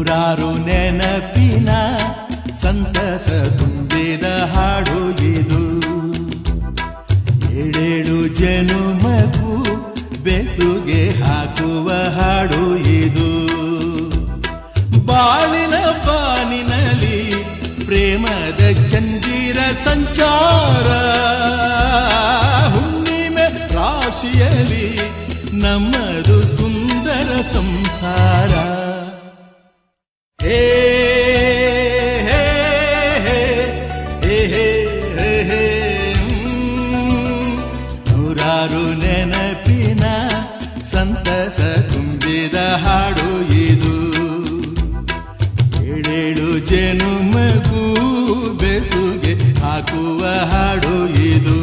ನೂರಾರು ನೆನಪಿನ ಸಂತಸ ತುಂಬಿದ ಹಾಡು ಇದು. ಏಳೇಳು ಜನುಮಗೂ ಬೆಸುಗೆ ಹಾಕುವ ಹಾಡು ಇದು. ಬಾಳಿನ ಬಾನಿನಲ್ಲಿ ಪ್ರೇಮದ ಚಂದಿರ ಸಂಚಾರ, ಹುಣ್ಣಿಮೆ ರಾಶಿಯಲ್ಲಿ ನಮ್ಮದು ಸುಂದರ ಸಂಸಾರ. ಹೇ ಹೇ ಹೇ ಹೇ ಹೇ ನೂರಾರು ನೆನಪಿನ ಸಂತಸ ತುಂಬಿದ ಹಾಡು ಇದು. ಏಳೇಳು ಜನುಮಗೂ ಬೆಸುಗೆ ಹಾಕುವ ಹಾಡು ಇದು.